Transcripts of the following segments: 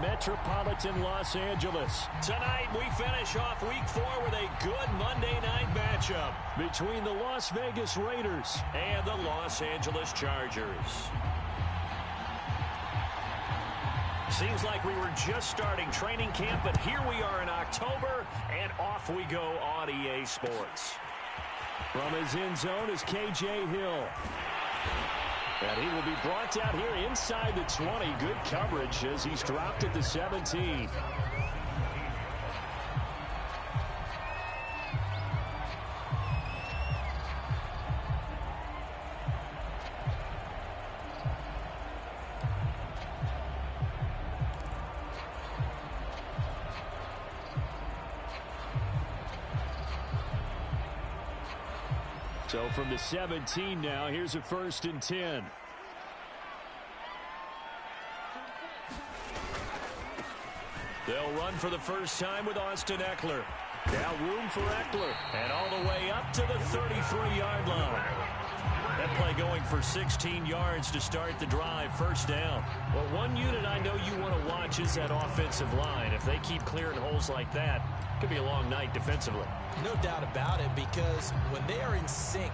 metropolitan Los Angeles. Tonight, we finish off Week 4 with a good Monday night matchup between the Las Vegas Raiders and the Los Angeles Chargers. Seems like we were just starting training camp, but here we are in October, and off we go on EA Sports. From his end zone is KJ Hill. And he will be brought down here inside the 20. Good coverage as he's dropped at the 17. So from the 17 now, here's a 1st and 10. They'll run for the first time with Austin Eckler. Now room for Eckler. And all the way up to the 33-yard line. That play going for 16 yards to start the drive. First down. Well, one unit I know you want to watch is that offensive line. If they keep clearing holes like that, it could be a long night defensively. No doubt about it, because when they are in sync,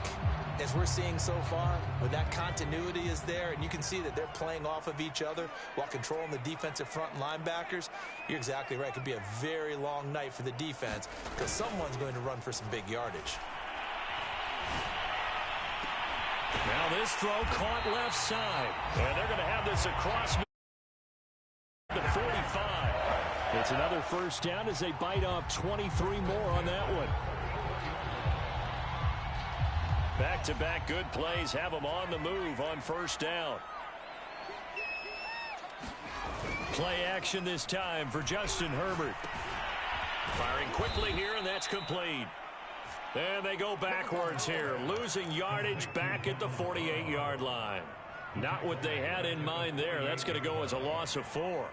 as we're seeing so far, when that continuity is there and you can see that they're playing off of each other while controlling the defensive front linebackers, you're exactly right. It could be a very long night for the defense because someone's going to run for some big yardage. Now this throw caught left side. And they're going to have this across the 45. It's another first down as they bite off 23 more on that one. Back-to-back good plays have them on the move on first down. Play action this time for Justin Herbert. Firing quickly here, and that's complete. And they go backwards here, losing yardage back at the 48-yard line. Not what they had in mind there. That's going to go as a loss of 4.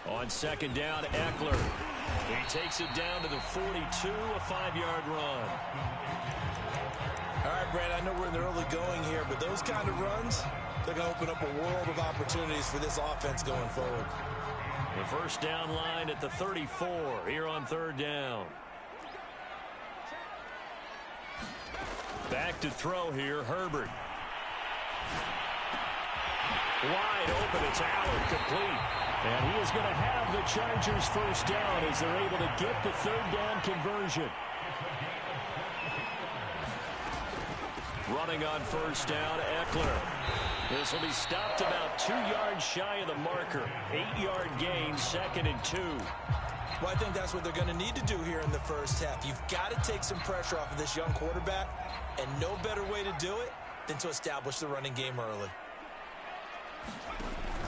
On second down, Eckler. He takes it down to the 42, a 5-yard run. All right, Brad, I know we're in the early going here, but those kind of runs, they're going to open up a world of opportunities for this offense going forward. The first down line at the 34 here on third down. Back to throw here, Herbert. Wide open, it's Allen, complete. And he is going to have the Chargers first down as they're able to get the third down conversion. Running on first down, Eckler. This will be stopped about 2 yards shy of the marker. 8-yard gain, 2nd and 2. Well, I think that's what they're going to need to do here in the first half. You've got to take some pressure off of this young quarterback, and no better way to do it than to establish the running game early.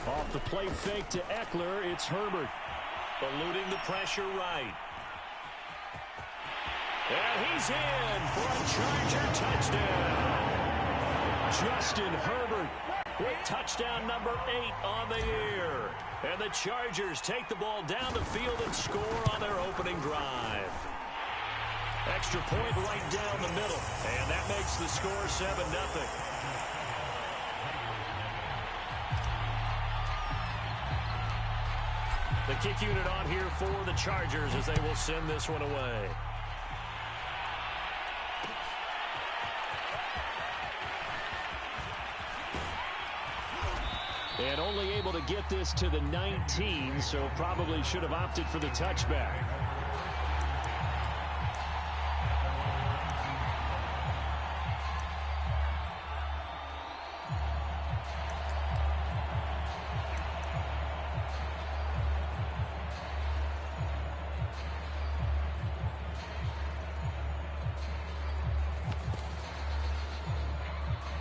Off the play fake to Eckler, it's Herbert. Eluding the pressure right. And he's in for a Charger touchdown. Justin Herbert with touchdown number 8 on the year. And the Chargers take the ball down the field and score on their opening drive. Extra point right down the middle. And that makes the score 7-0. The kick unit on here for the Chargers as they will send this one away. And only able to get this to the 19, so probably should have opted for the touchback.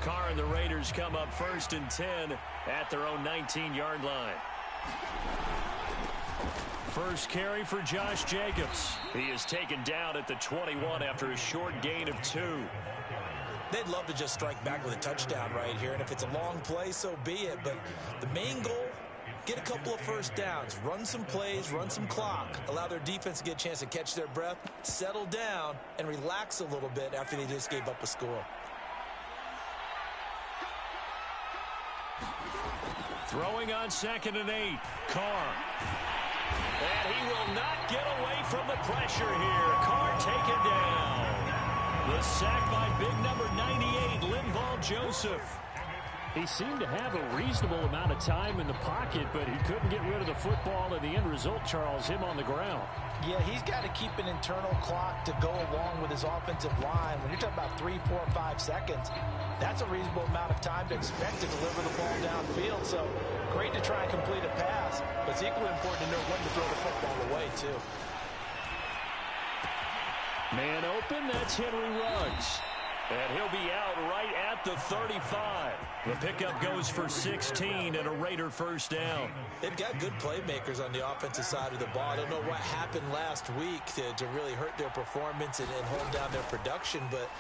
Carr and the Raiders come up 1st and 10 at their own 19-yard line. First carry for Josh Jacobs. He is taken down at the 21 after a short gain of 2. They'd love to just strike back with a touchdown right here, and if it's a long play, so be it. But the main goal, get a couple of first downs, run some plays, run some clock, allow their defense to get a chance to catch their breath, settle down, and relax a little bit after they just gave up a score. Throwing on 2nd and 8. Carr. And he will not get away from the pressure here. Carr taken down. The sack by big number 98, Linval Joseph. He seemed to have a reasonable amount of time in the pocket, but he couldn't get rid of the football, and the end result, Charles, him on the ground. Yeah, he's got to keep an internal clock to go along with his offensive line. When you're talking about 3, 4, 5 seconds, that's a reasonable amount of time to expect to deliver the ball downfield. So great to try and complete a pass, but it's equally important to know when to throw the football away, too. Man open, that's Henry Ruggs. And he'll be out right at the 35. The pickup goes for 16 and a Raider first down. They've got good playmakers on the offensive side of the ball. I don't know what happened last week to really hurt their performance and hold down their production, but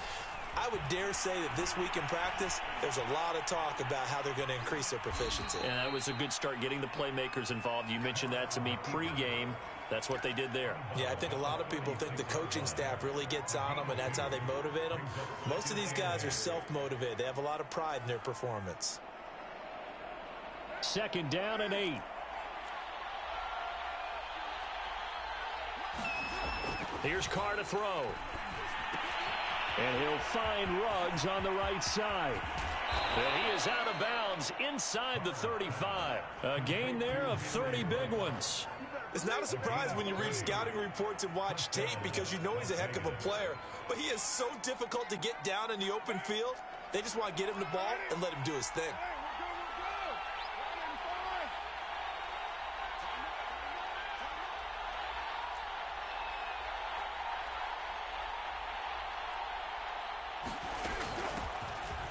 I would dare say that this week in practice, there's a lot of talk about how they're going to increase their proficiency. And that was a good start getting the playmakers involved. You mentioned that to me pregame. That's what they did there. Yeah, I think a lot of people think the coaching staff really gets on them, and that's how they motivate them. Most of these guys are self-motivated. They have a lot of pride in their performance. 2nd down and 8. Here's Carr to throw. And he'll find Ruggs on the right side. And he is out of bounds inside the 35. A gain there of 30 big ones. It's not a surprise when you read scouting reports and watch tape because you know he's a heck of a player. But he is so difficult to get down in the open field. They just want to get him the ball and let him do his thing.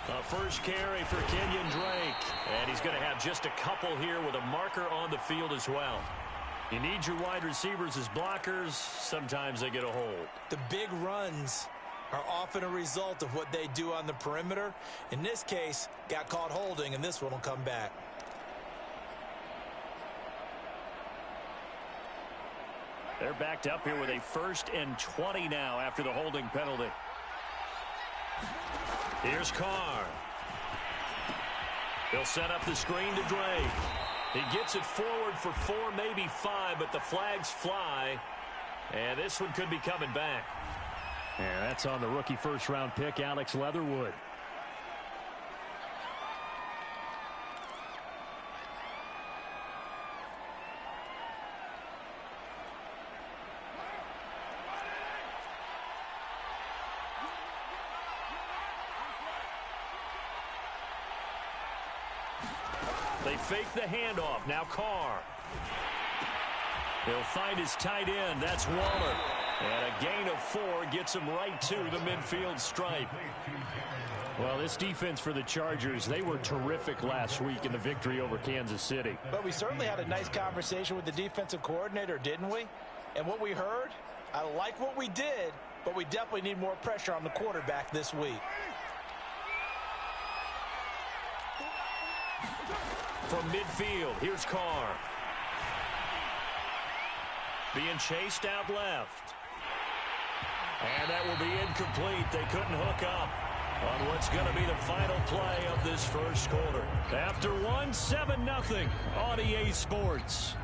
A first carry for Kenyon Drake. And he's going to have just a couple here with a marker on the field as well. You need your wide receivers as blockers. Sometimes they get a hold. The big runs are often a result of what they do on the perimeter. In this case, got caught holding, and this one will come back. They're backed up here with a 1st and 20 now after the holding penalty. Here's Carr. He'll set up the screen to Drake. He gets it forward for 4, maybe 5, but the flags fly. And this one could be coming back. And that's on the rookie first-round pick, Alex Leatherwood. They fake the handoff. Now Carr. He'll find his tight end. That's Waller. And a gain of 4 gets him right to the midfield stripe. Well, this defense for the Chargers, they were terrific last week in the victory over Kansas City. But we certainly had a nice conversation with the defensive coordinator, didn't we? And what we heard, I like what we did, but we definitely need more pressure on the quarterback this week. From midfield, here's Carr. Being chased out left. And that will be incomplete. They couldn't hook up on what's going to be the final play of this first quarter. After 1, 7-0 on EA Sports.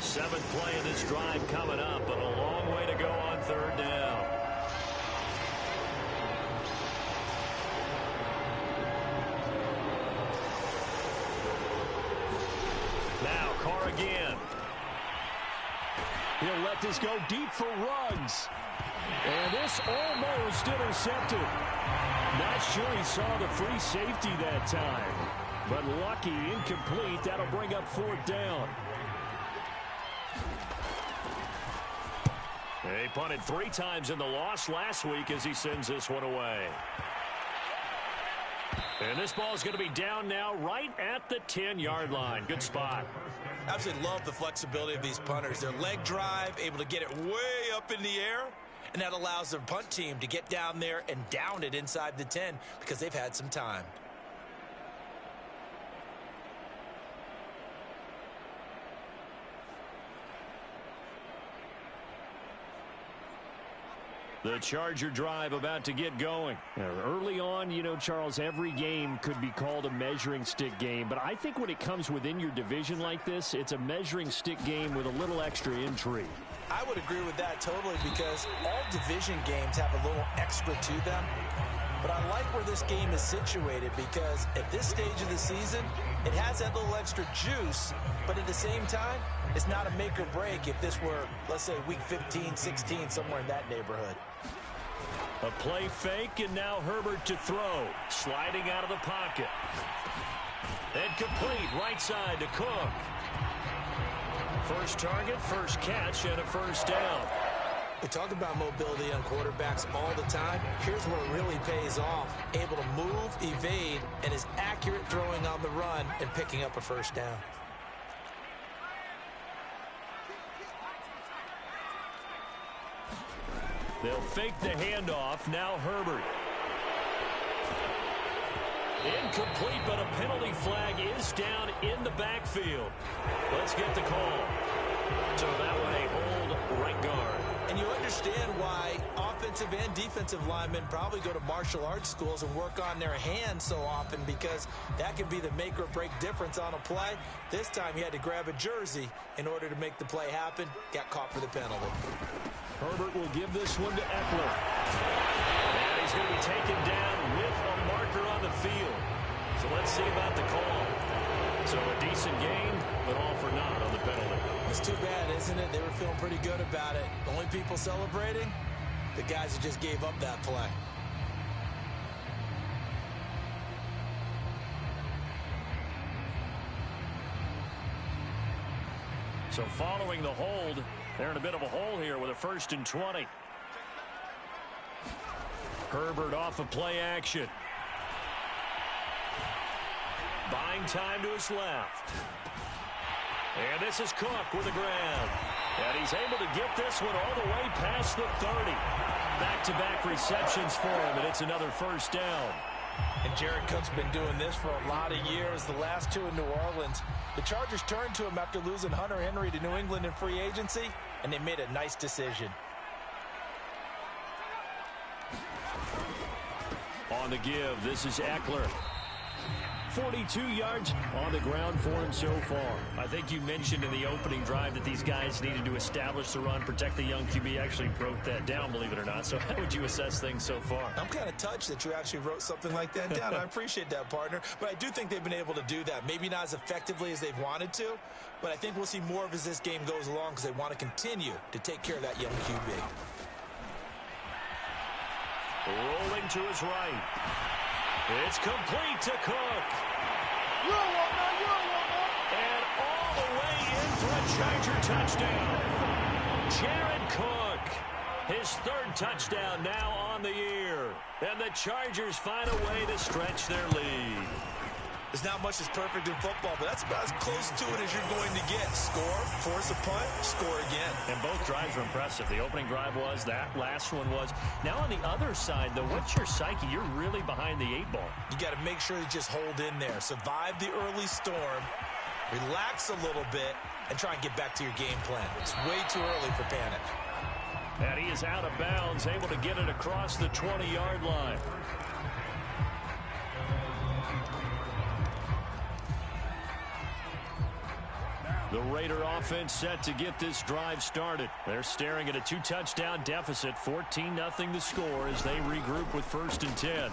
Seventh play of this drive coming up, but a long way to go on 3rd down. Now Carr again. He'll let this go deep for Ruggs. And this almost intercepted. Not sure he saw the free safety that time. But lucky, incomplete. That'll bring up 4th down. He punted 3 times in the loss last week as he sends this one away. And this ball is going to be down now right at the 10-yard line. Good spot. Absolutely love the flexibility of these punters. Their leg drive, able to get it way up in the air, and that allows their punt team to get down there and down it inside the 10 because they've had some time. The Charger drive about to get going. Early on, you know, Charles, every game could be called a measuring stick game. But I think when it comes within your division like this, it's a measuring stick game with a little extra intrigue. I would agree with that totally because all division games have a little extra to them. But I like where this game is situated because at this stage of the season, it has that little extra juice. But at the same time, it's not a make or break if this were, let's say, week 15, 16, somewhere in that neighborhood. A play fake, and now Herbert to throw. Sliding out of the pocket. And complete, right side to Cook. First target, first catch, and a first down. We talk about mobility on quarterbacks all the time. Here's where it really pays off. Able to move, evade, and is accurate throwing on the run and picking up a first down. They'll fake the handoff. Now Herbert. Incomplete, but a penalty flag is down in the backfield. Let's get the call. So that one a hold right guard. And you understand why offensive and defensive linemen probably go to martial arts schools and work on their hands so often because that can be the make or break difference on a play. This time he had to grab a jersey in order to make the play happen. Got caught for the penalty. Herbert will give this one to Eckler. And he's going to be taken down with a marker on the field. So let's see about the call. So a decent game, but all for naught on the penalty. It's too bad, isn't it? They were feeling pretty good about it. The only people celebrating, the guys who just gave up that play. So following the hold, they're in a bit of a hole here with a 1st and 20. Herbert off of play action. Buying time to his left. And this is Cook with a grab. And he's able to get this one all the way past the 30. Back-to-back receptions for him, and it's another first down. And Jared Cook's been doing this for a lot of years, the last two in New Orleans. The Chargers turned to him after losing Hunter Henry to New England in free agency, and they made a nice decision. On the give, this is Eckler. 42 yards on the ground for him so far. I think you mentioned in the opening drive that these guys needed to establish the run, protect the young QB. Actually wrote that down, believe it or not. So how would you assess things so far? I'm kind of touched that you actually wrote something like that down. I appreciate that, partner. But I do think they've been able to do that. Maybe not as effectively as they've wanted to, but I think we'll see more of as this game goes along because they want to continue to take care of that young QB. Rolling to his right. It's complete to Cook. And all the way in for a Charger touchdown. Jared Cook, his 3rd touchdown now on the year. And the Chargers find a way to stretch their lead. There's not much that's perfect in football, but that's about as close to it as you're going to get. Score, force a punt, score again. And both drives were impressive. The opening drive was, that last one was. Now on the other side, though, what's your psyche? You're really behind the 8 ball. You got to make sure you just hold in there. Survive the early storm, relax a little bit, and try and get back to your game plan. It's way too early for panic. And he is out of bounds, able to get it across the 20-yard line. The Raider offense set to get this drive started. They're staring at a 2-touchdown deficit, 14-0 the score as they regroup with 1st and 10.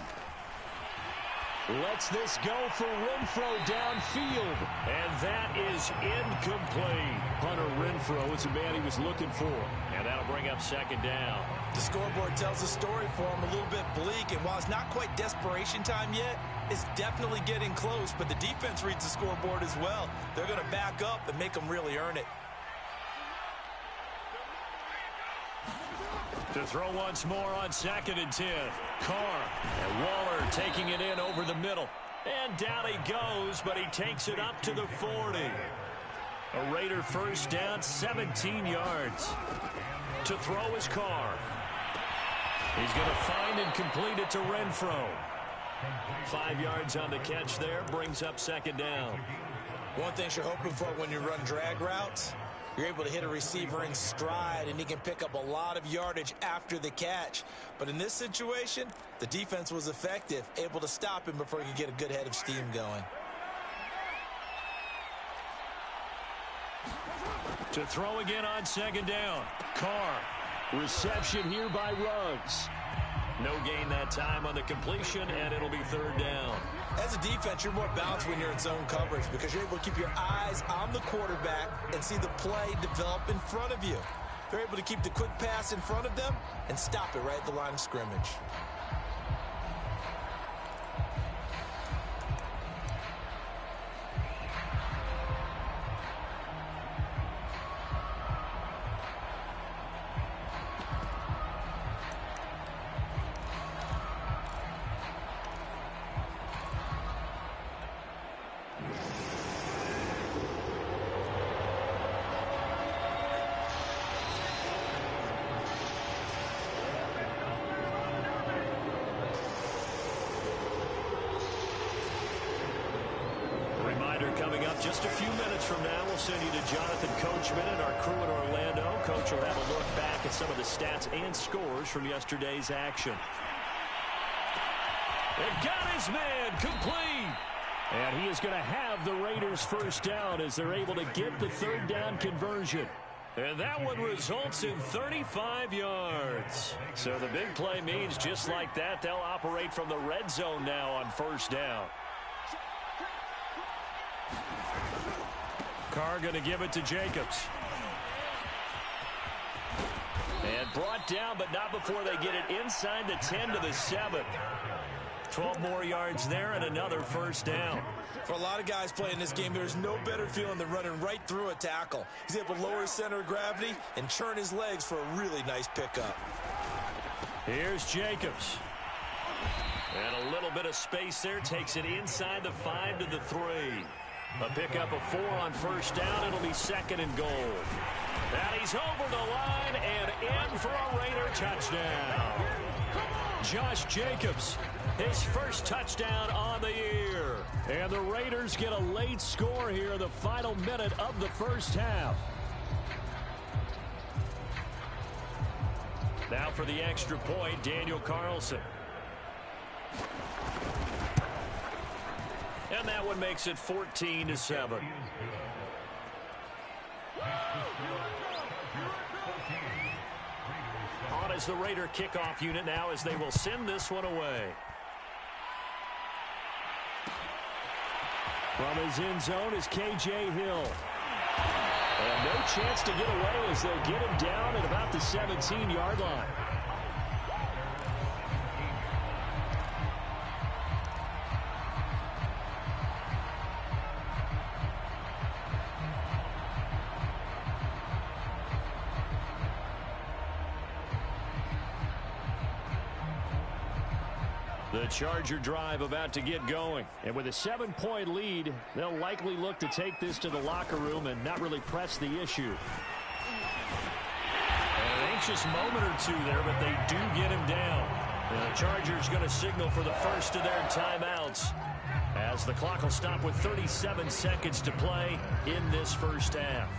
Lets this go for Renfro downfield. And that is incomplete. Hunter Renfro is the man he was looking for. And that'll bring up 2nd down. The scoreboard tells a story for him, a little bit bleak. And while it's not quite desperation time yet, it's definitely getting close. But the defense reads the scoreboard as well. They're going to back up and make them really earn it. To throw once more on 2nd and 10. Carr. And Waller taking it in over the middle. And down he goes, but he takes it up to the 40. A Raider first down, 17 yards. To throw is Carr. He's going to find and complete it to Renfro. 5 yards on the catch there, brings up 2nd down. One thing you're hoping for when you run drag routes, you're able to hit a receiver in stride, and he can pick up a lot of yardage after the catch. But in this situation, the defense was effective, able to stop him before he could get a good head of steam going. To throw again on 2nd down. Carr. Reception here by Ruggs. No gain that time on the completion, and it'll be 3rd down. As a defense, you're more balanced when you're in zone coverage because you're able to keep your eyes on the quarterback and see the play develop in front of you. They're able to keep the quick pass in front of them and stop it right at the line of scrimmage. Coming up just a few minutes from now, we'll send you to Jonathan Coachman and our crew in Orlando. Coach will have a look back at some of the stats and scores from yesterday's action. They've got his man complete. And he is going to have the Raiders first down as they're able to get the 3rd down conversion. And that one results in 35 yards. So the big play means just like that, they'll operate from the red zone now on 1st down. Carr going to give it to Jacobs. And brought down, but not before they get it inside the 10 to the 7. 12 more yards there and another 1st down. For a lot of guys playing this game, there's no better feeling than running right through a tackle. He's able to lower his center of gravity and churn his legs for a really nice pickup. Here's Jacobs. And a little bit of space there. Takes it inside the 5 to the 3. A pickup of 4 on 1st down. It'll be 2nd and goal. And he's over the line and in for a Raider touchdown. Josh Jacobs, his first touchdown on the year. And the Raiders get a late score here in the final minute of the first half. Now for the extra point, Daniel Carlson. And that one makes it 14-7. On is the Raider kickoff unit now as they will send this one away. From his end zone is K.J. Hill. And no chance to get away as they'll get him down at about the 17-yard line. The Charger drive about to get going. And with a 7-point lead, they'll likely look to take this to the locker room and not really press the issue. An anxious moment or two there, but they do get him down. And the Chargers going to signal for the first of their timeouts as the clock will stop with 37 seconds to play in this first half.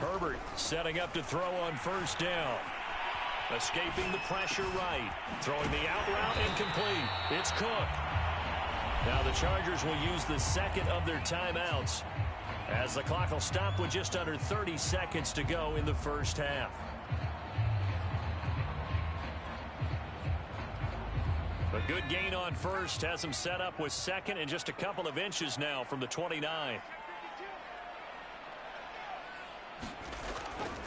Herbert setting up to throw on 1st down. Escaping the pressure right. Throwing the out route incomplete. It's Cook. Now the Chargers will use the second of their timeouts as the clock will stop with just under 30 seconds to go in the first half. A good gain on 1st has him set up with 2nd and just a couple of inches now from the 29.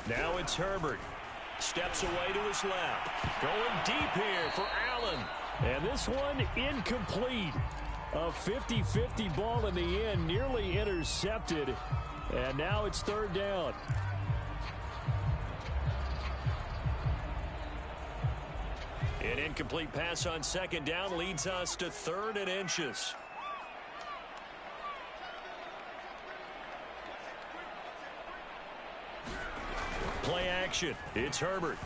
Now it's Herbert. steps away to his left. Going deep here for Allen. And this one incomplete. A 50-50 ball in the end, nearly intercepted. And now it's third down. An incomplete pass on second down leads us to 3rd and inches. Play action. It's Herbert.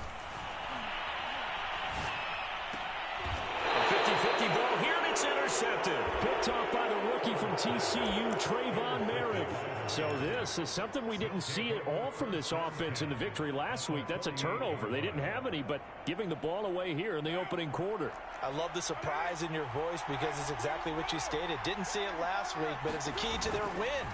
A 50-50 ball here, and it's intercepted. Picked off by the rookie from TCU, Trayvon Merrick. So this is something we didn't see at all from this offense in the victory last week. That's a turnover. They didn't have any, but giving the ball away here in the opening quarter. I love the surprise in your voice because it's exactly what you stated. Didn't see it last week, but it's a key to their win.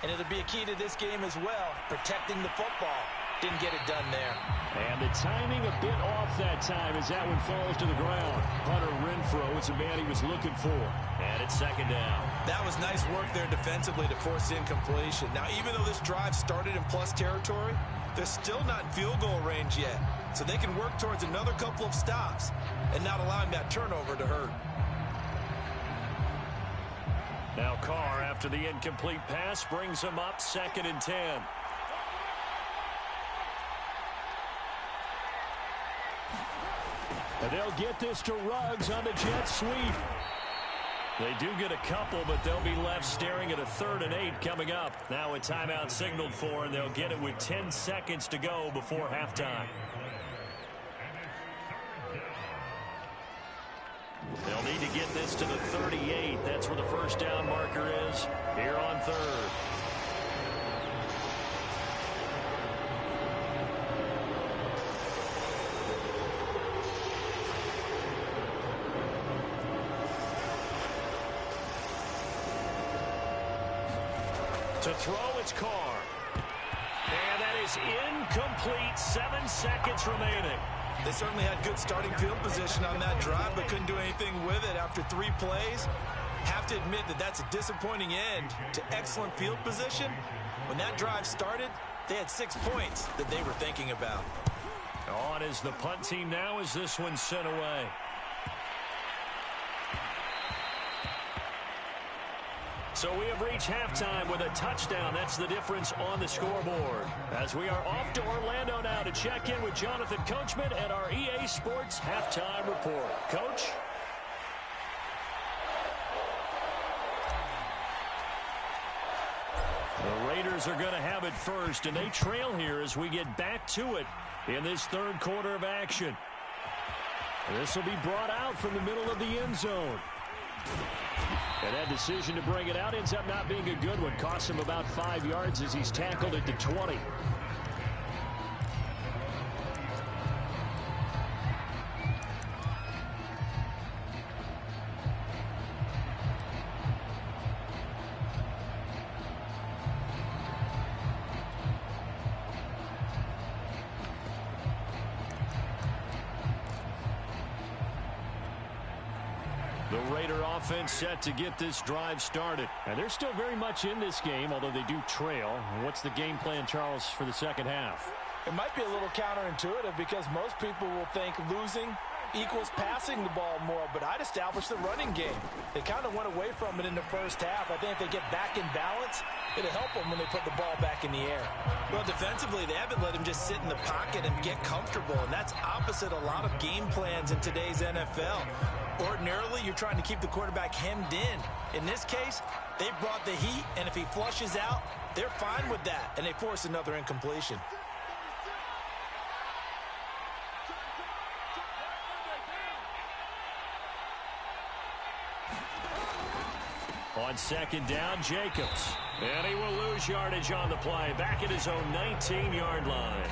And it'll be a key to this game as well, protecting the football. Didn't get it done there. And the timing a bit off that time as that one falls to the ground. Hunter Renfrow is the man he was looking for. And it's second down. That was nice work there defensively to force incompletion. Now, even though this drive started in plus territory, they're still not in field goal range yet. So they can work towards another couple of stops and not allowing that turnover to hurt. Now Carr, after the incomplete pass, brings him up 2nd and 10. And they'll get this to Ruggs on the jet sweep. They do get a couple, but they'll be left staring at a 3rd and 8 coming up. Now a timeout signaled for, and they'll get it with 10 seconds to go before halftime. They'll need to get this to the 38. That's where the first down marker is here on 3rd. To throw, it's Carr. And that is incomplete. 7 seconds remaining. They certainly had good starting field position on that drive, but couldn't do anything with it after 3 plays. Have to admit that that's a disappointing end to excellent field position. When that drive started, they had 6 points that they were thinking about. On is the punt team now as this one's sent away. So we have reached halftime with a touchdown. That's the difference on the scoreboard. As we are off to Orlando now to check in with Jonathan Coachman and our EA Sports Halftime Report. Coach? The Raiders are going to have it first, and they trail here as we get back to it in this 3rd quarter of action. This will be brought out from the middle of the end zone. And that decision to bring it out ends up not being a good one. Costs him about 5 yards as he's tackled at the 20. The Raider offense set to get this drive started. And they're still very much in this game, although they do trail. What's the game plan, Charles, for the second half? It might be a little counterintuitive because most people will think losing equals passing the ball more, but I'd establish the running game. They kind of went away from it in the first half. I think if they get back in balance, it'll help them when they put the ball back in the air. Well, defensively, they haven't let him just sit in the pocket and get comfortable, and that's opposite a lot of game plans in today's NFL. Ordinarily, you're trying to keep the quarterback hemmed in. In this case, they brought the heat, and if he flushes out, they're fine with that, and they force another incompletion. On second down, Jacobs. And he will lose yardage on the play. Back at his own 19-yard line.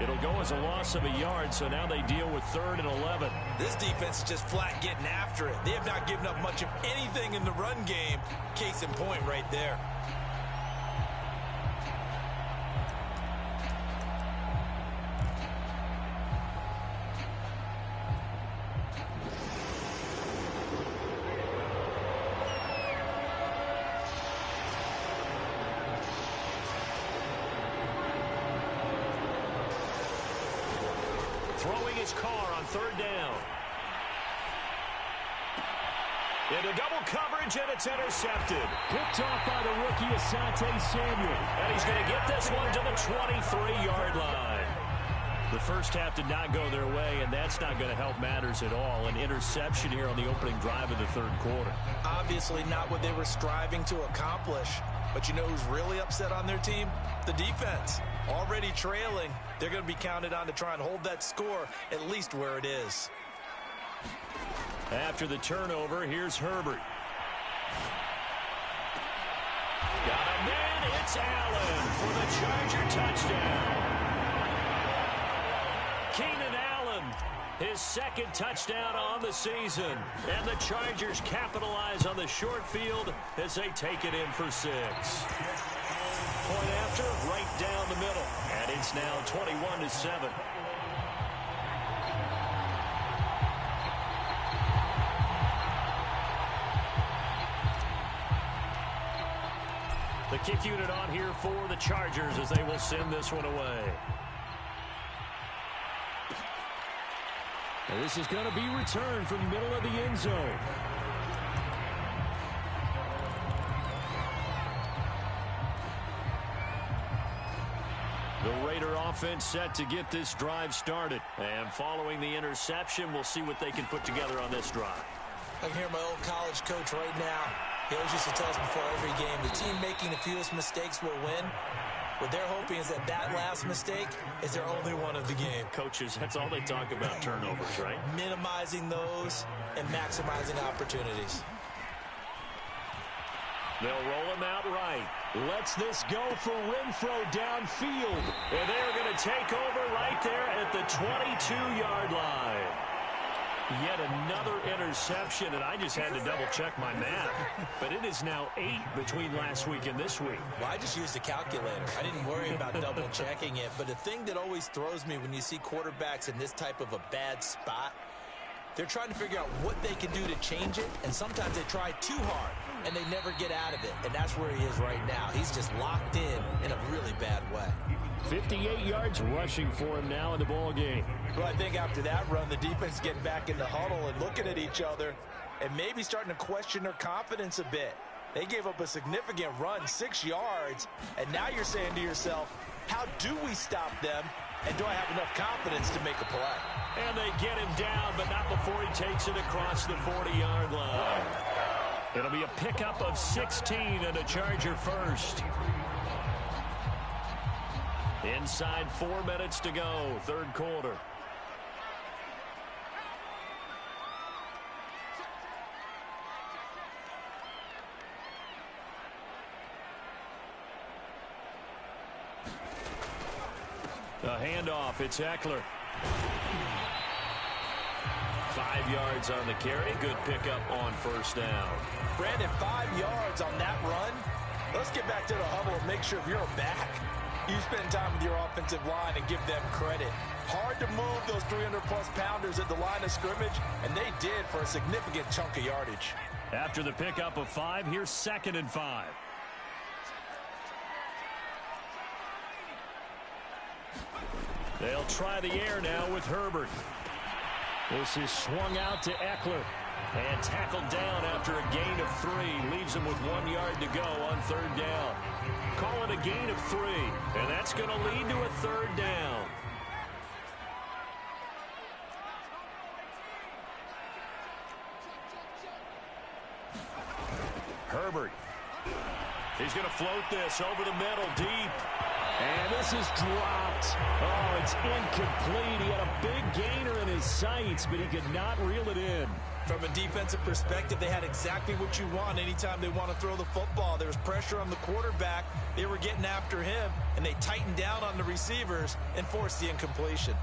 It'll go as a loss of a yard, so now they deal with 3rd and 11. This defense is just flat getting after it. They have not given up much of anything in the run game. Case in point right there. moving his car on third down. Into double coverage, and it's intercepted. Picked off by the rookie, Asante Samuel. And he's going to get this one to the 23-yard line. The first half did not go their way, and that's not going to help matters at all. An interception here on the opening drive of the third quarter. Obviously not what they were striving to accomplish. But you know who's really upset on their team? The defense. Already trailing, they're going to be counted on to try and hold that score at least where it is. After the turnover, here's Herbert. Got a man, it's Allen for the Charger touchdown. Keenan Allen, his second touchdown on the season. And the Chargers capitalize on the short field as they take it in for 6. Point after, right down the middle. And it's now 21-7. The kick unit on here for the Chargers as they will send this one away. And this is going to be returned from the middle of the end zone. The Raider offense set to get this drive started. And following the interception, we'll see what they can put together on this drive. I can hear my old college coach right now. He always used to tell us before every game, the team making the fewest mistakes will win. What they're hoping is that that last mistake is their only one of the game. Coaches, that's all they talk about, turnovers, right? Minimizing those and maximizing opportunities. They'll roll him out right. Lets this go for Renfro downfield. And they're going to take over right there at the 22-yard line. Yet another interception, and I just had to double-check my math. But it is now 8 between last week and this week. Well, I just used a calculator. I didn't worry about double-checking it. But the thing that always throws me when you see quarterbacks in this type of a bad spot, they're trying to figure out what they can do to change it, and sometimes they try too hard, and they never get out of it. And that's where he is right now. He's just locked in a really bad way. 58 yards rushing for him now in the ball game. Well, I think after that run, the defense getting back in the huddle and looking at each other and maybe starting to question their confidence a bit. They gave up a significant run, 6 yards, and now you're saying to yourself, how do we stop them, and do I have enough confidence to make a play? And they get him down, but not before he takes it across the 40-yard line. It'll be a pickup of 16 and a Charger first. Inside 4 minutes to go, third quarter. The handoff, it's Eckler. 5 yards on the carry. Good pickup on first down. Brandon, 5 yards on that run. Let's get back to the huddle and make sure if you're a back, you spend time with your offensive line and give them credit. Hard to move those 300-plus pounders at the line of scrimmage, and they did for a significant chunk of yardage. After the pickup of 5, here's 2nd and 5. They'll try the air now with Herbert. This is swung out to Eckler. And tackled down after a gain of 3. Leaves him with 1 yard to go on third down. Call it a gain of 3. And that's going to lead to a third down. Herbert. He's going to float this over the middle deep. And this is dropped. Oh, it's incomplete. He had a big gainer in his sights, but he could not reel it in. From a defensive perspective, they had exactly what you want anytime they want to throw the football. There was pressure on the quarterback. They were getting after him, and they tightened down on the receivers and forced the incompletion.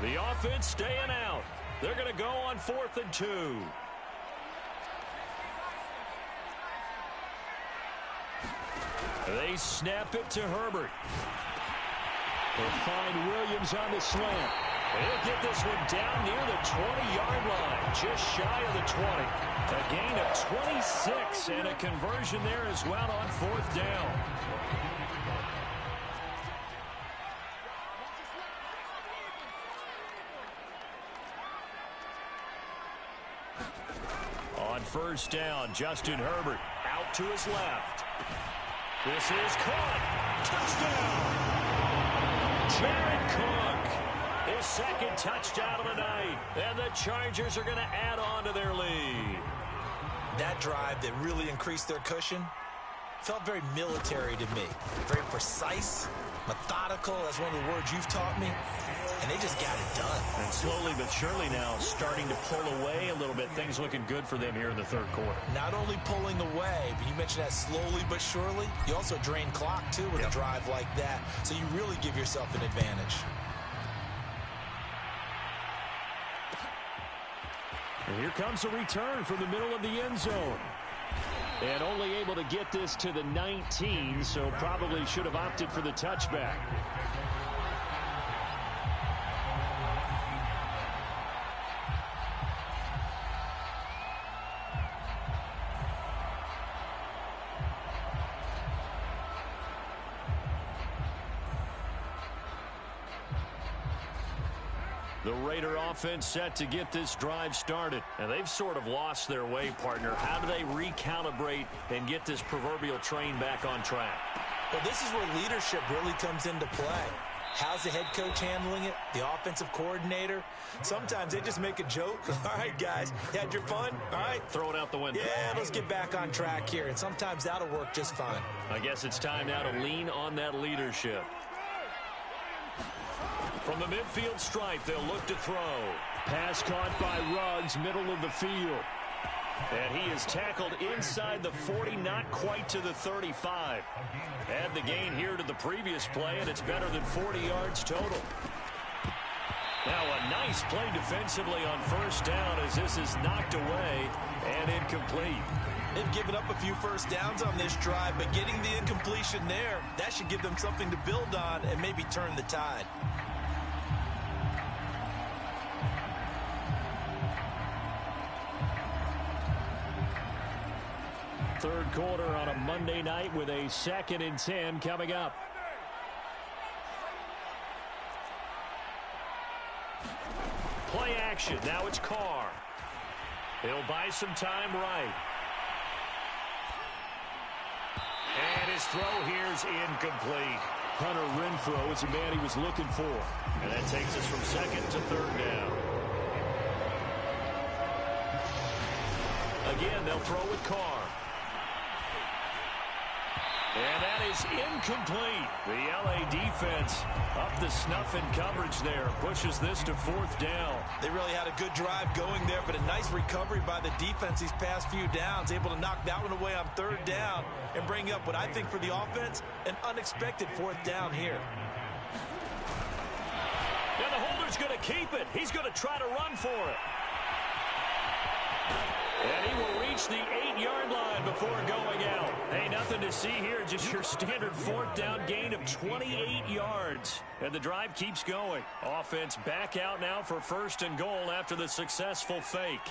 The offense staying out. They're going to go on 4th and 2. They snap it to Herbert. They'll find Williams on the slant. He'll get this one down near the 20-yard line, just shy of the 20. A gain of 26 and a conversion there as well on 4th down. first down. Justin Herbert out to his left. This is caught. Touchdown! Jared Cook, his second touchdown of the night. And the Chargers are going to add on to their lead. That drive that really increased their cushion felt very military to me. Very precise, methodical. That's one of the words you've taught me. And they just got it done. And slowly but surely now starting to pull away a little bit. Things looking good for them here in the third quarter. Not only pulling away, but you mentioned that slowly but surely. You also drain clock, too, with a drive like that. So you really give yourself an advantage. And here comes a return from the middle of the end zone. And only able to get this to the 19, so probably should have opted for the touchback. The Raider offense set to get this drive started. And they've sort of lost their way, partner. How do they recalibrate and get this proverbial train back on track? Well, this is where leadership really comes into play. How's the head coach handling it? The offensive coordinator? Sometimes they just make a joke. All right, guys, you had your fun? All right. Throw it out the window. Yeah, let's get back on track here. And sometimes that'll work just fine. I guess it's time now to lean on that leadership. From the midfield stripe, they'll look to throw. Pass caught by Ruggs, middle of the field. And he is tackled inside the 40, not quite to the 35. Add the gain here to the previous play, and it's better than 40 yards total. Now a nice play defensively on first down as this is knocked away and incomplete. They've given up a few first downs on this drive, but getting the incompletion there, that should give them something to build on and maybe turn the tide. Third quarter on a Monday night with a 2nd and 10 coming up. Play action. Now it's Carr. He'll buy some time right. And his throw here's incomplete. Hunter Renfrow is the man he was looking for. And that takes us from 2nd to 3rd down. Again, they'll throw with Carr. And that is incomplete. The LA defense up the snuff in coverage there. Pushes this to 4th down. They really had a good drive going there, but a nice recovery by the defense these past few downs. Able to knock that one away on 3rd down and bring up what I think for the offense, an unexpected 4th down here. And the holder's going to keep it. He's going to try to run for it. And he will reach the 8-yard line before going out. Hey, nothing to see here. Just your standard 4th down gain of 28 yards. And the drive keeps going. Offense back out now for 1st and goal after the successful fake.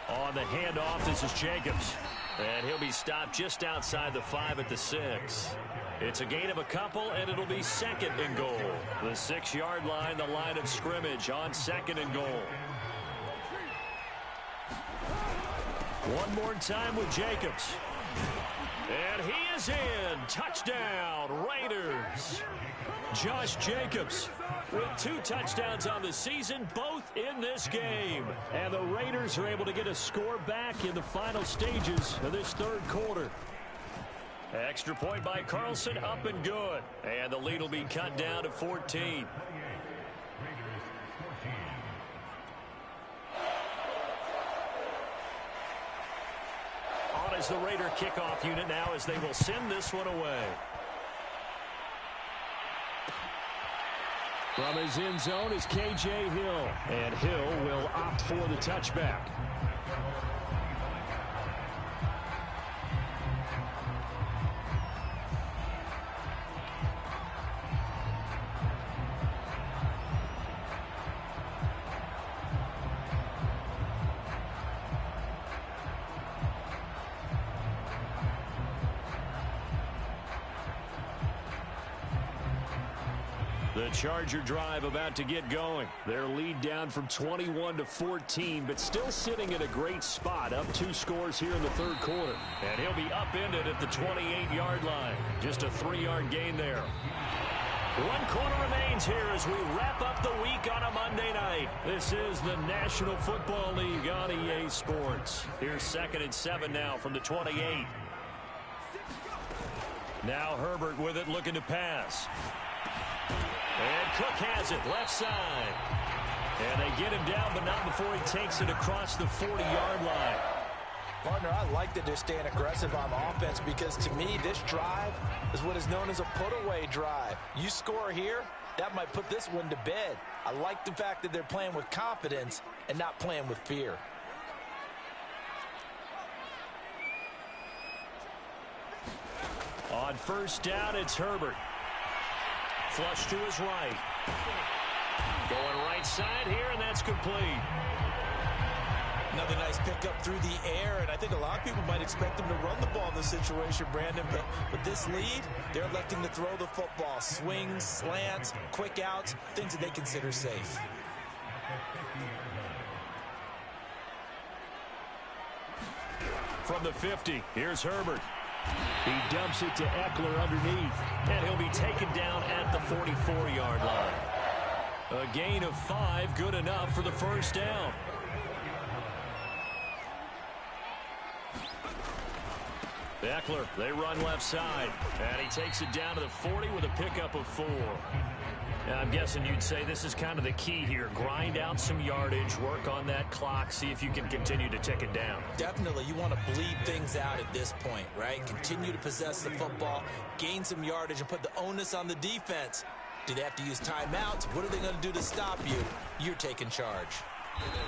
On the handoff, this is Jacobs. And he'll be stopped just outside the 5 at the 6. It's a gain of a couple, and it'll be 2nd and goal. The 6-yard line, the line of scrimmage on 2nd and goal. One more time with Jacobs. And he is in. Touchdown, Raiders. Josh Jacobs with 2 touchdowns on the season, both in this game. And the Raiders are able to get a score back in the final stages of this 3rd quarter. Extra point by Carlson, up and good. And the lead will be cut down to 14. Is the Raider kickoff unit now as they will send this one away. From his end zone is K.J. Hill. And Hill will opt for the touchback. The Charger drive about to get going. Their lead down from 21 to 14, but still sitting in a great spot. Up 2 scores here in the third quarter. And he'll be upended at the 28-yard line. Just a 3-yard gain there. 1 quarter remains here as we wrap up the week on a Monday night. This is the National Football League on EA Sports. Here's 2nd and 7 now from the 28. Now Herbert with it, looking to pass. And Cook has it, left side. And they get him down, but not before he takes it across the 40-yard line. Partner, I like that they're staying aggressive on offense because, to me, this drive is what is known as a put-away drive. You score here, that might put this one to bed. I like the fact that they're playing with confidence and not playing with fear. On first down, it's Herbert. Flush to his right. Going right side here, and that's complete. Another nice pickup through the air, and I think a lot of people might expect them to run the ball in this situation, Brandon, but with this lead, they're electing to throw the football. Swings, slants, quick outs, things that they consider safe. From the 50, here's Herbert. He dumps it to Eckler underneath, and he'll be taken down at the 44-yard line. A gain of 5, good enough for the first down. Eckler, they run left side, and he takes it down to the 40 with a pickup of 4. Now, I'm guessing you'd say this is kind of the key here. Grind out some yardage, work on that clock, see if you can continue to tick it down. Definitely, you want to bleed things out at this point, right? Continue to possess the football, gain some yardage, and put the onus on the defense. Do they have to use timeouts? What are they going to do to stop you? You're taking charge.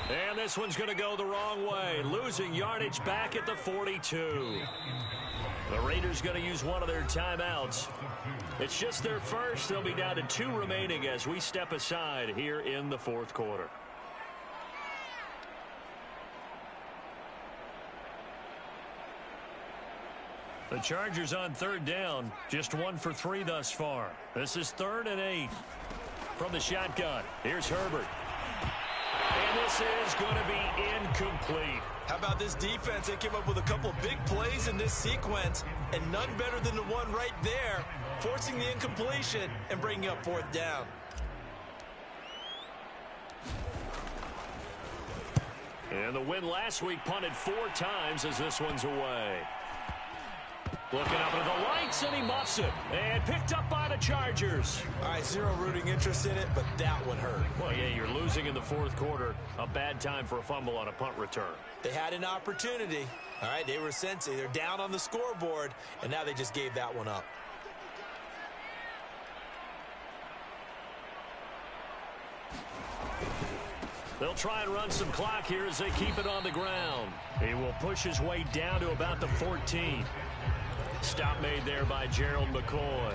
And this one's going to go the wrong way. Losing yardage back at the 42. The Raiders going to use one of their timeouts. It's just their first. They'll be down to 2 remaining as we step aside here in the fourth quarter. The Chargers on third down. Just 1 for 3 thus far. This is 3rd and 8. From the shotgun, here's Herbert. And this is going to be incomplete. How about this defense? They came up with a couple big plays in this sequence, and none better than the one right there, forcing the incompletion and bringing up 4th down. And the win last week punted 4 times as this one's away. Looking up at the lights, and he muffs it. And picked up by the Chargers. All right, zero rooting interest in it, but that one hurt. Well, yeah, you're losing in the fourth quarter. A bad time for a fumble on a punt return. They had an opportunity. All right, they were sensing. They're down on the scoreboard, and now they just gave that one up. They'll try and run some clock here as they keep it on the ground. He will push his way down to about the 14. Stop made there by Gerald McCoy.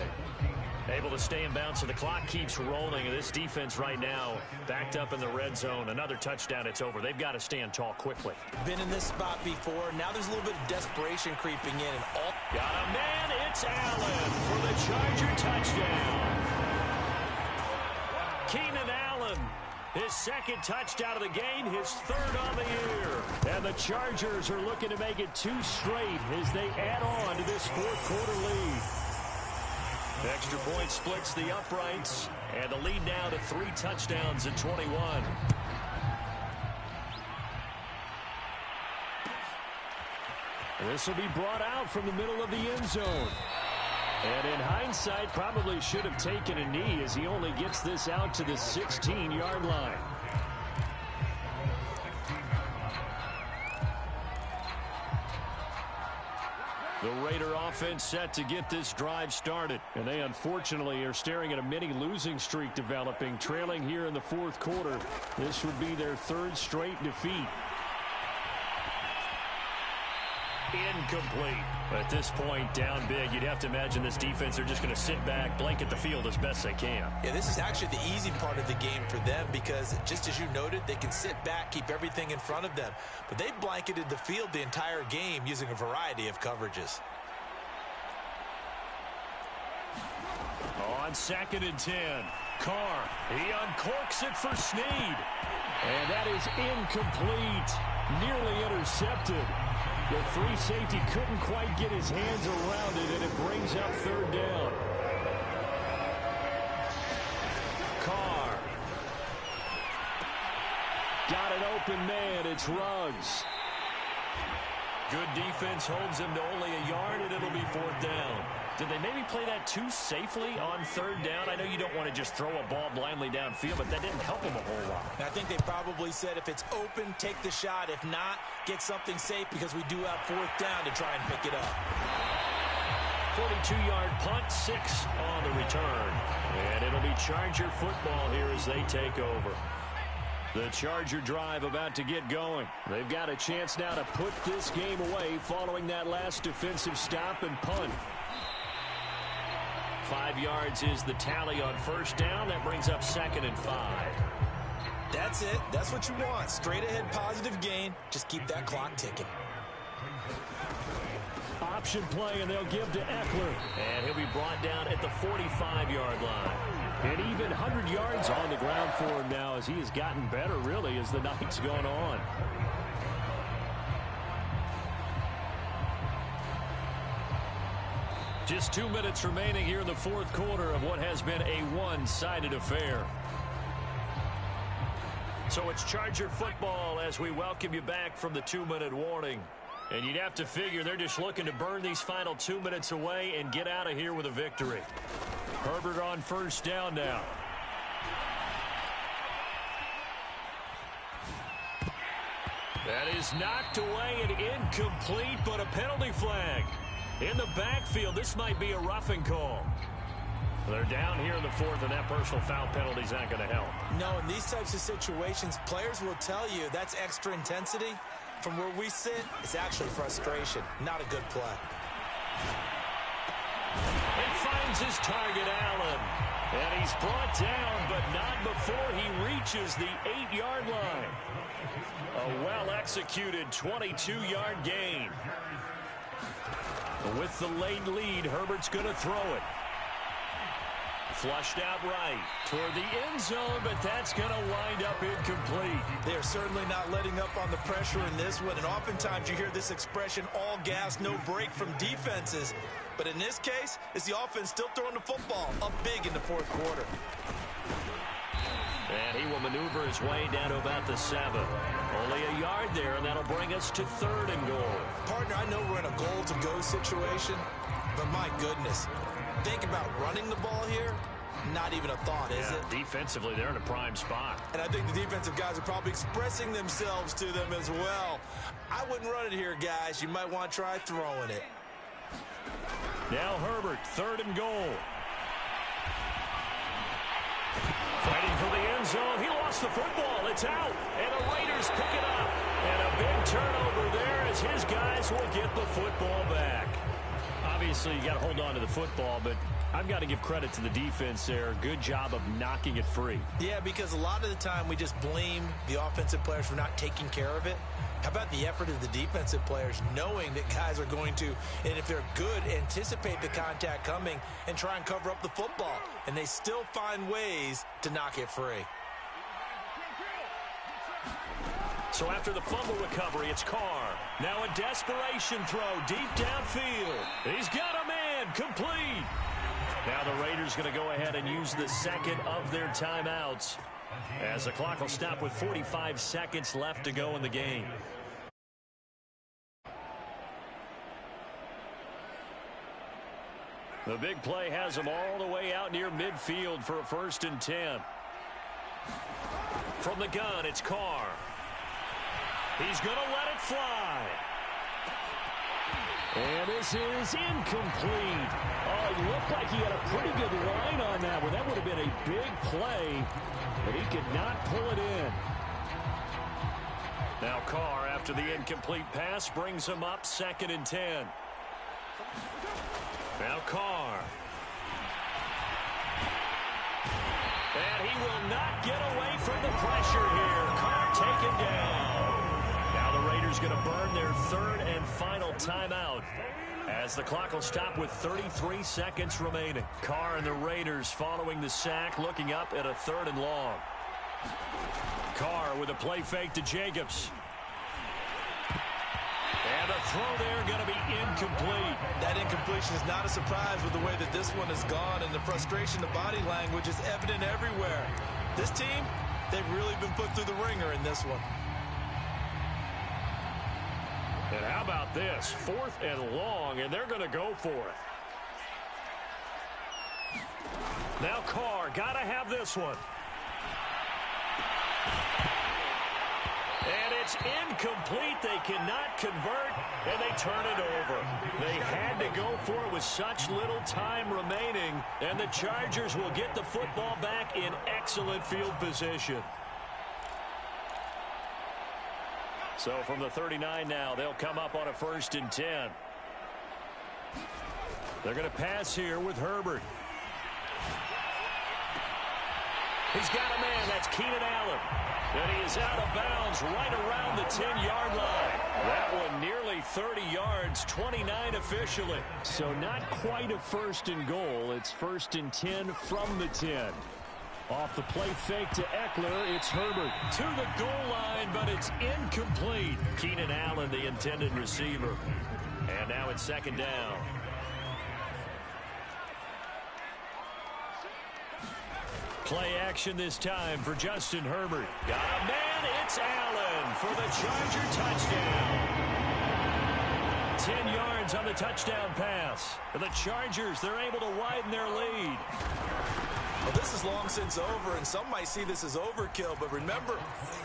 Able to stay in bounds, so the clock keeps rolling. And this defense right now backed up in the red zone. Another touchdown, it's over. They've got to stand tall quickly. Been in this spot before. Now there's a little bit of desperation creeping in. And all got a man. It's Allen for the Charger touchdown. Keenan Allen. His 2nd touchdown of the game, his 3rd on the year. And the Chargers are looking to make it 2 straight as they add on to this fourth quarter lead. Extra point splits the uprights, and the lead now to 3 touchdowns at 21. This will be brought out from the middle of the end zone. And in hindsight, probably should have taken a knee as he only gets this out to the 16-yard line. The Raider offense set to get this drive started. And they unfortunately are staring at a mini losing streak developing, trailing here in the fourth quarter. This would be their 3rd straight defeat. Incomplete. At this point, down big, you'd have to imagine this defense are just going to sit back, blanket the field as best they can. Yeah, this is actually the easy part of the game for them because, just as you noted, they can sit back, keep everything in front of them. But they've blanketed the field the entire game using a variety of coverages. On 2nd and 10. Carr, he uncorks it for Snead. And that is incomplete. Nearly intercepted. The free safety couldn't quite get his hands around it, and it brings up third down. Carr. Got an open man. It's Ruggs. Good defense holds him to only a yard, and it'll be fourth down. Did they maybe play that too safely on third down? I know you don't want to just throw a ball blindly downfield, but that didn't help them a whole lot. I think they probably said if it's open, take the shot. If not, get something safe because we do have fourth down to try and pick it up. 42-yard punt, 6 on the return. And it'll be Charger football here as they take over. The Charger drive about to get going. They've got a chance now to put this game away following that last defensive stop and punt. 5 yards is the tally on first down. That brings up 2nd and 5. That's it. That's what you want. Straight ahead positive gain. Just keep that clock ticking. Option play, and they'll give to Eckler. And he'll be brought down at the 45-yard line. And even 100 yards on the ground for him now as he has gotten better, really, as the night's gone on. Just 2 minutes remaining here in the fourth quarter of what has been a one-sided affair. So it's Charger football as we welcome you back from the 2-minute warning. And you'd have to figure they're just looking to burn these final 2 minutes away and get out of here with a victory. Herbert on first down now. That is knocked away and incomplete, but a penalty flag. In the backfield, this might be a roughing call. They're down here in the fourth, and that personal foul penalty is not going to help. No, in these types of situations, players will tell you that's extra intensity. From where we sit, it's actually frustration, not a good play. He finds his target, Allen. And he's brought down, but not before he reaches the 8-yard line. A well-executed 22-yard gain. With the late lead, Herbert's going to throw it. Flushed out right toward the end zone, but that's going to wind up incomplete. They're certainly not letting up on the pressure in this one, and oftentimes you hear this expression, all gas, no break from defenses. But in this case, it's the offense still throwing the football up big in the fourth quarter. And he will maneuver his way down to about the 7. Only a yard there, and that'll bring us to 3rd and goal. Partner, I know we're in a goal-to-go situation, but my goodness, think about running the ball here. Not even a thought, is it? Defensively, they're in a prime spot. And I think the defensive guys are probably expressing themselves to them as well. I wouldn't run it here, guys. You might want to try throwing it. Now Herbert, 3rd and goal. Fighting for the end zone. He lost the football. It's out. And the Raiders pick it up. And a big turnover there as his guys will get the football back. Obviously, you got to hold on to the football, but I've got to give credit to the defense there. Good job of knocking it free. Yeah, because a lot of the time we just blame the offensive players for not taking care of it. How about the effort of the defensive players knowing that guys are going to, and if they're good, anticipate the contact coming and try and cover up the football. And they still find ways to knock it free. So after the fumble recovery, it's Carr. Now a desperation throw deep downfield. He's got a man, complete. Now the Raiders going to go ahead and use the second of their timeouts as the clock will stop with 45 seconds left to go in the game. The big play has them all the way out near midfield for a 1st and 10. From the gun, it's Carr. He's going to let it fly. And this is incomplete. Oh, it looked like he had a pretty good line on that one. That would have been a big play, but he could not pull it in. Now Carr, after the incomplete pass, brings him up 2nd and 10. Now Carr. And he will not get away from the pressure here. Carr taken down. Now the Raiders going to burn their 3rd and final timeout. As the clock will stop with 33 seconds remaining. Carr and the Raiders following the sack, looking up at a 3rd and long. Carr with a play fake to Jacobs. And the throw there going to be incomplete. That incompletion is not a surprise with the way that this one has gone, and the frustration, the body language is evident everywhere. This team, they've really been put through the ringer in this one. And how about this? 4th and long, and they're going to go for it. Now Carr, got to have this one. And it's incomplete. They cannot convert, and they turn it over. They had to go for it with such little time remaining, and the Chargers will get the football back in excellent field position. So from the 39 now, they'll come up on a 1st and 10. They're going to pass here with Herbert. He's got a man. That's Keenan Allen. And he is out of bounds right around the 10-yard line. That one nearly 30 yards, 29 officially. So not quite a 1st and goal. It's 1st and 10 from the 10. Off the play fake to Eckler, it's Herbert. To the goal line, but it's incomplete. Keenan Allen, the intended receiver. And now it's 2nd down. Play action this time for Justin Herbert. Got a man, it's Allen for the Charger touchdown. 10 yards on the touchdown pass. For the Chargers, they're able to widen their lead. Well, this is long since over, and some might see this as overkill, but remember,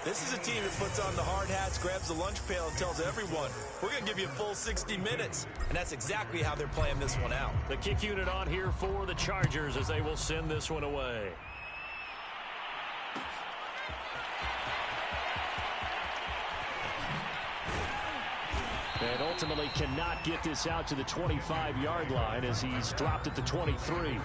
this is a team that puts on the hard hats, grabs the lunch pail, and tells everyone, we're going to give you a full 60 minutes. And that's exactly how they're playing this one out. The kick unit on here for the Chargers as they will send this one away. And ultimately cannot get this out to the 25-yard line as he's dropped at the 23.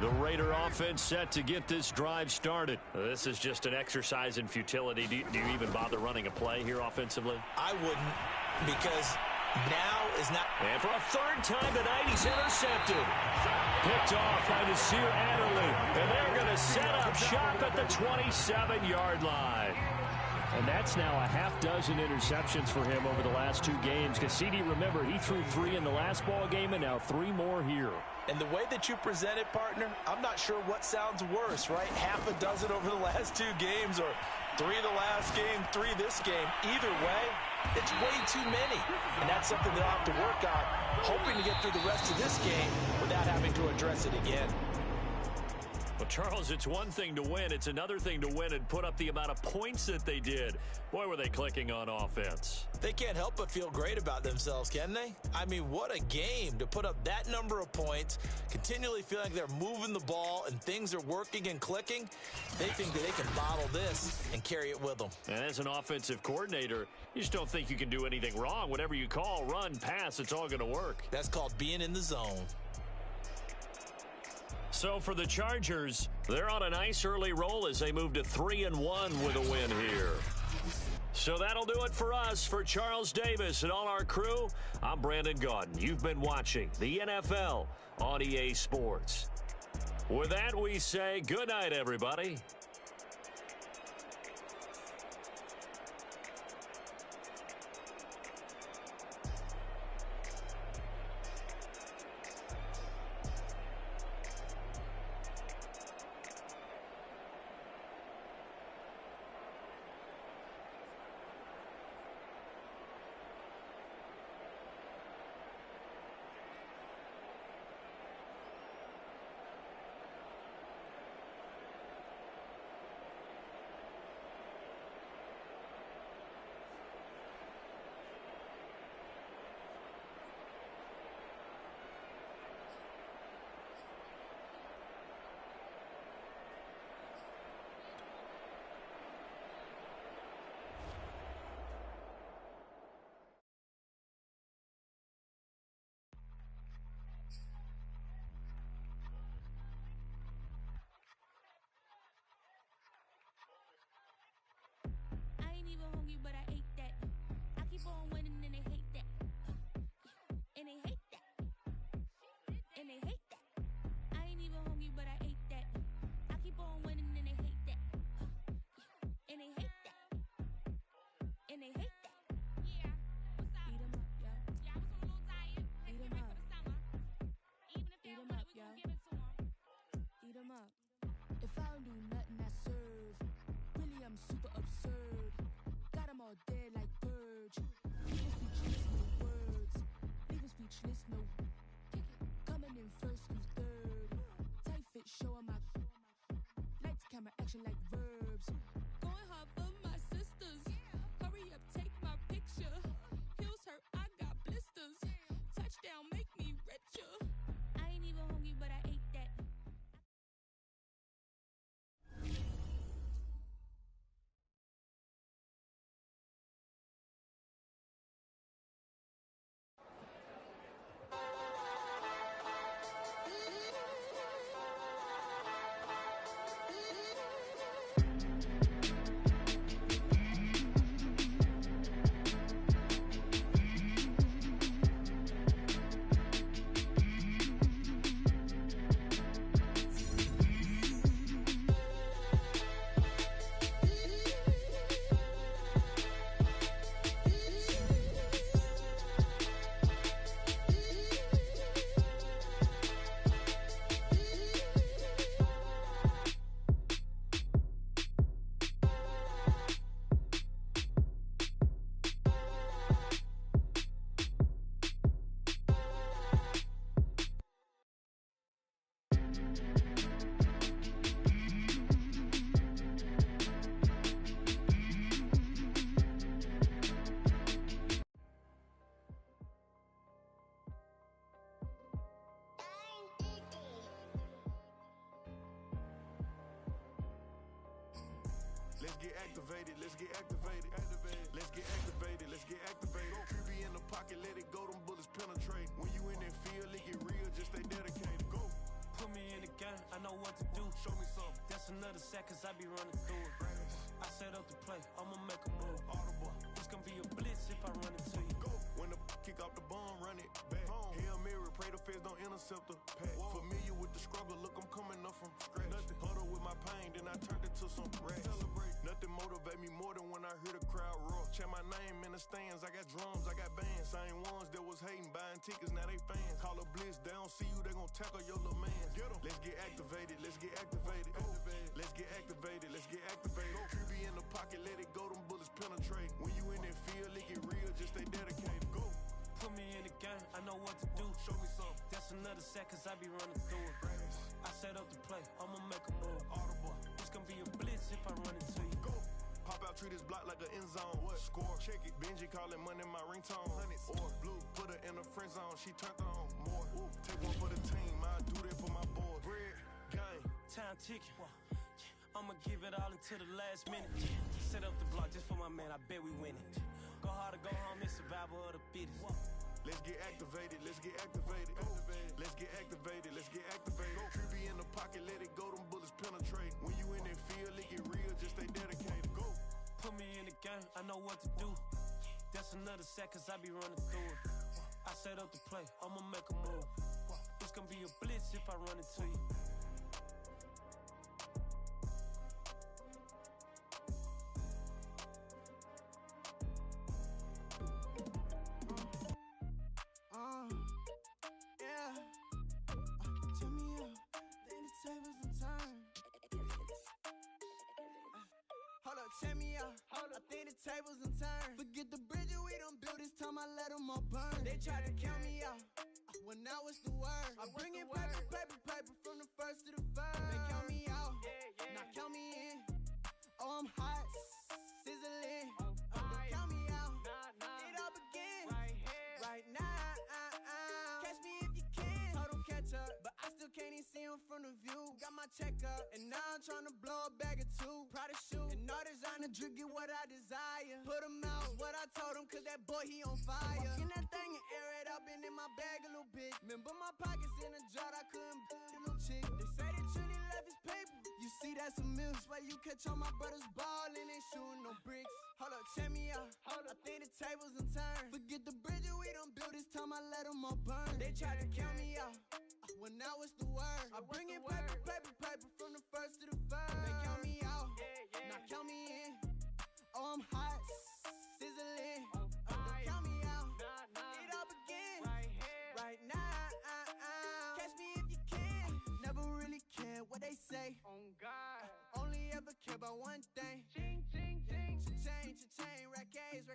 The Raider offense set to get this drive started. This is just an exercise in futility. Do you even bother running a play here offensively? I wouldn't, because now is not. And for a 3rd time tonight, he's intercepted. Picked off by Nasir Adderley. And they're going to set up shop at the 27-yard line. And that's now a half dozen interceptions for him over the last 2 games. Because CD, remember, he threw 3 in the last ball game and now 3 more here. And the way that you present it, partner, I'm not sure what sounds worse, right? Half a dozen over the last 2 games, or 3 the last game, 3 this game. Either way, it's way too many. And that's something they'll have to work on, hoping to get through the rest of this game without having to address it again. Well, Charles, it's one thing to win. It's another thing to win and put up the amount of points that they did. Boy, were they clicking on offense. They can't help but feel great about themselves, can they? I mean, what a game to put up that number of points, continually feeling like they're moving the ball and things are working and clicking. They think that they can bottle this and carry it with them. And as an offensive coordinator, you just don't think you can do anything wrong. Whatever you call, run, pass, it's all going to work. That's called being in the zone. So for the Chargers, they're on a nice early roll as they move to 3-1 with a win here. So that'll do it for us. For Charles Davis and all our crew, I'm Brandon Gaudin. You've been watching the NFL on EA Sports. With that, we say good night, everybody. hungry, but I ate that. I keep on winning and they hate that. And they hate that. And they hate that. I ain't even hungry, but I ate that. I keep on winning and they hate that. And they hate that. And they hate that. Yeah, what's up? Eat 'em up, yo. Yeah, I was on a little diet. Let's Eat get 'em ready up. for the summer. Even if they Eat don't 'em want up, it, we yo. gon' give it to them. Eat 'em up. If I don't do nothing, I serve. Really, I'm super absurd. Got 'em all dead like Purge. Leaving speechless, no words. Leaving speechless, no. Coming in first and third. Tight fit, showing my. Lights, camera, action like verbs. Going hard for my sisters. Hurry up, take my picture. Heels hurt, I got blisters. Touchdown, make me richer. I ain't even hungry, but I ate that. Let's get activated, let's get activated, let's get activated, let's get activated. QB in the pocket, let it go, them bullets penetrate. When you in that field, it get real, just stay dedicated. Go. Put me in the game, I know what to do. Show me something. That's another sack, cause I be running through it. I set up the play, I'ma make a move. Audible. It's gonna be a blitz if I run into you. Go. When the kick off the bomb, run it back. Hail Mary, pray the feds don't intercept the pack. Familiar with the struggle, look, I'm coming up from scratch. Nothing. Huddle with my pain, then I turned it to some rats. Celebrate. Nothing motivate me more than when I hear the crowd roar. Check my name in the stands, I got drums, I got bands. Same ones that was hating, buying tickets, now they fans. Call a blitz, they don't see you, they gon' tackle your little man. Get 'em. Let's get activated, let's get activated. Go. Let's get activated, let's get activated. QB in the pocket, let it go, them bullets penetrate. When you in that field, it get real, just stay dedicated. Go. Put me in the game, I know what to do. Show me something. That's another sack, cause I be running through it. I set up the play, I'ma make a move. Audible. It's gonna be a blitz if I run into you. Go. Pop out, treat this block like an end zone. What? Score, check it. Benji callin' money my ringtone. Hundreds. Or blue, put her in the friend zone. She turned on more. Ooh. Take one for the team, I do that for my boy. Bread, game. Time ticking. I'ma give it all until the last minute. Set up the block just for my man, I bet we win it. Go hard or go home, it's survival of the fittest. Let's get activated, let's get activated. Let's get activated, let's get activated. QB in the pocket, let it go, them bullets penetrate. When you in that field, it get real, just stay dedicated. Go. Put me in the game, I know what to do. That's another sack, cause I be running through it. I set up the play, I'ma make a move. It's gonna be a blitz if I run into you. Yeah. Turn me up, then the tables and turn. Hold up, check me out. I think the tables and turn. Forget the bridge we done built, this time I let them all burn. They tried to count me out, well now it's the word. I bring in paper from the first to the third. They count me out, now count me in. Oh, I'm hot, sizzling. Don't count me out, it all begins right now. Catch me if you can. Total catch up, but I still can't even see him from the view. Got my check up, and now I'm trying to blow a bag or two. Proud of shoe, and all designer drip, get what I desire. Put him out, what I told him, cause that boy, he on fire. Walking that thing and air it up, been in my bag a little bit. Remember my pockets in a jar, I couldn't buy a little chick. They say that Trini left his paper. You see, that's a miss. Why you catch all my brothers ballin', ain't shooting no bricks. Hold up, check me out. I think the tables done turned. Forget the bridge we done built, this time I let them all burn. They tried to count me out, when I was the word. I bring in paper, paper, paper from the first to the third. They count me out, now count me in. Oh, I'm hot, sizzling. Don't count me out, it all begin right now. Catch me if you can. Never really care what they say. On God, only ever care about one thing. ching, ching, ching. Cha-chain, rackets.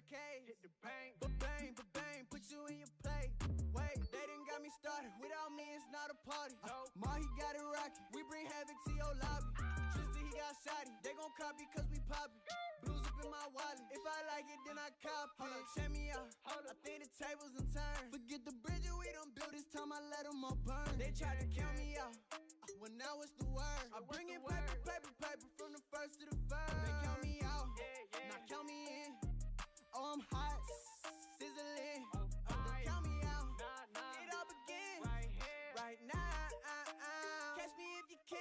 Hit the bank. Ba-bang, put you in your play. Wait, they done got me started. Without me, it's not a party. Ma, he got it rockin'. We bring havoc to your lobby. Tristan, he got shotty. They gon' copy cause we poppin'. Blues up in my wallet. If I like it, then I cop it. Hold up, check me out. I think the tables done turned. Forget the bridge we done built, this time I let them all burn. They tried to count me out, when I was the word. I bring in paper, paper, paper from the first to the third. They count me out, now count me in. Oh, I'm hot, sizzling. Don't count me out, it all begin right now. Catch me if you can.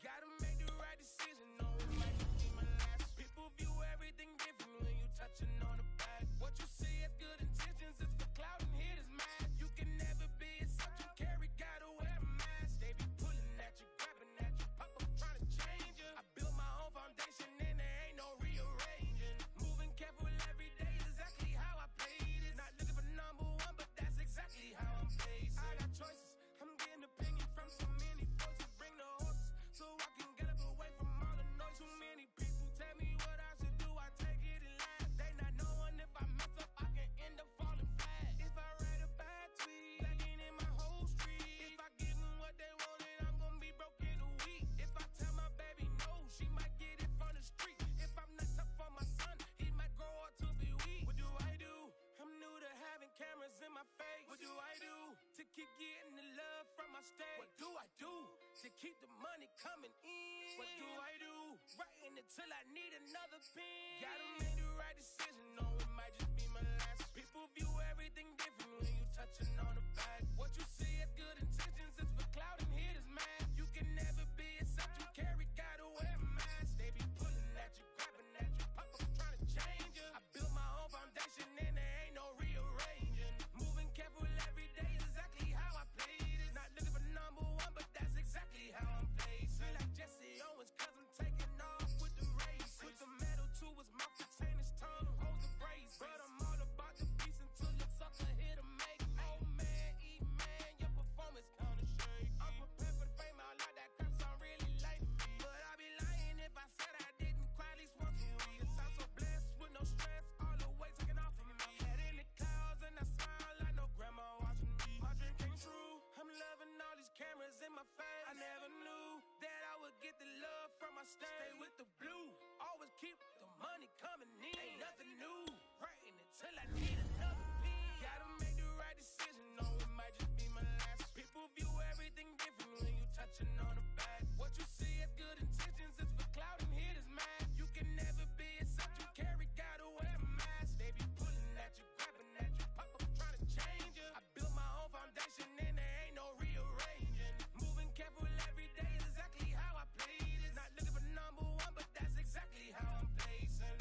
Gotta make the right decision, no, it might just be my last. People view everything different when you touching on the back. What you see as good intentions is for clout and hit is mad. You can never be as such you carry, gotta wear a mask. They be pulling at you, grabbing at you, pop up trying to change you. I built my own foundation and there ain't no rearranging. Moving careful every day is exactly how I played it. Not looking for number one, but that's exactly how I'm pacing. I got choices, I'm getting opinion from so many voices. Bring the horses so I can get up away from all the noise. Too many people tell me what I should do, I take it and laugh. They not knowing if I mess up, I can end up falling flat. If I write a bad tweet, lagging in my whole street. If I give them what they wanted, I'm gonna be broke in a week. If I tell my baby no, she might get it from the street. If I'm not tough for my son, he might grow up to be weak. What do I do? I'm new to having cameras in my face. What do I do to keep getting the love from my stage? What do I do to keep the money coming in? What do I do? Writing it till I need another pen. Gotta make the right decision, no, it might just be my last. People view everything different when you touching on the back. What you see as good intentions is for clout and hit is mad. You can never be as such you carry, gotta wear a mask. They be pulling at you, grabbing at you, pop up trying to change you. I built my own foundation and there ain't no rearranging. Moving careful every day is exactly how I played it. Not looking for number one, but that's exactly how I'm placed. Feel like Jesse Owens cause I'm taking off with the race. With the metal to his mouth, to chain his tongue, holds the brace. But I'm all about the beast until the sucker hit a make. Oh man, man, your performance kinda shake. I'm prepared for the fame, I like that crap sound really late to me. But I'd be lying if I said I didn't cry at least once a week. Cause I'm so blessed with no stress, all the weight taken off of me. Head in the clouds and I smile like no grandma watching me. My dream came true, I'm loving all these cameras in my face. I never knew that I would get the love from my stage. Stay with the blue, always keep the money coming in. Ain't nothing new, writing it till I need another pen. Gotta make the right decision, no, it might just be my last. People view everything different when you touching on the back. What you see as good intentions is for clout and hit is mad. You can never be as such you carry, gotta wear a mask. They be pulling at you, grabbing at you, pop up trying to change you. I built my own foundation and there ain't no rearranging. Moving careful every day is exactly how I played it. Not looking for number one, but that's exactly how I'm placing.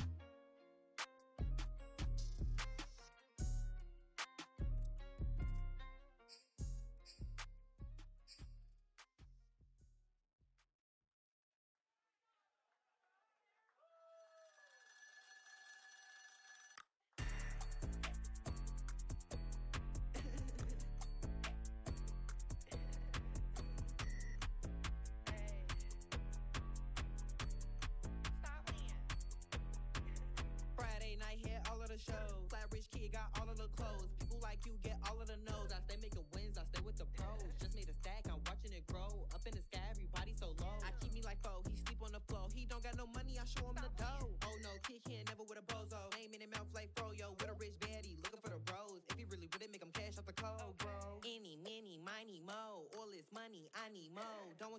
Friday night hit all of the shows. Flat rich kid got all of the clothes. People like you get all of the no's. I stay making wins, I stay with the pros. Just made a stack, I'm watching it grow. Up in the sky, everybody so low. I keep me like foe, he sleep on the floor. He don't got no money, I show him the dough. Oh no, kid can't never with a bozo. Name in his mouth like froyo. With a rich baddie, looking for the bros. If he really with it, make him cash out the cold, bro. Any, mini, miny, mo. All this money, I need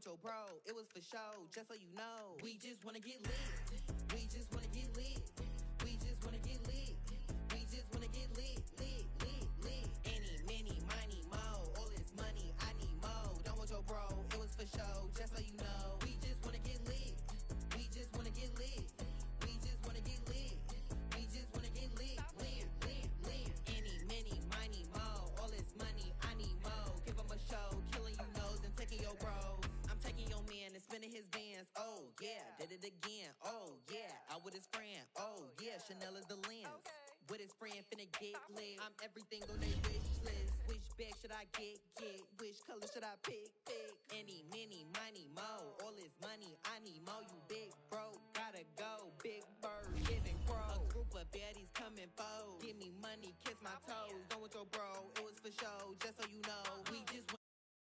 with your bro. It was for show, just so you know. We just wanna get lit. We just wanna get lit. We just wanna get lit. We just wanna get lit, lit, lit, lit. Any, many, miny, mo. All this money, I need mo. Don't want your bro. It was for show, just so you know. We just wanna get lit. We just wanna get lit. We just wanna get lit. We just wanna get lit, lit, lit, lit. Any, many, miny, mo. All this money, I need mo. Give him a show, killing you nose and taking your bros. I'm taking your man and spinning his bands. Oh yeah, did it again. Oh yeah, out with his friend. Oh yeah, Chanel is the lens. With his friend finna get lit. I'm everything on their wish list. Which bag should I get? Which color should I pick? Any, many, miny, mo. All this money, I need mo. You big bro, gotta go. Big bird, giving crow. A group of baddies coming fold. Give me money, kiss my toes. Don't with your bro, it was for show, just so you know. We just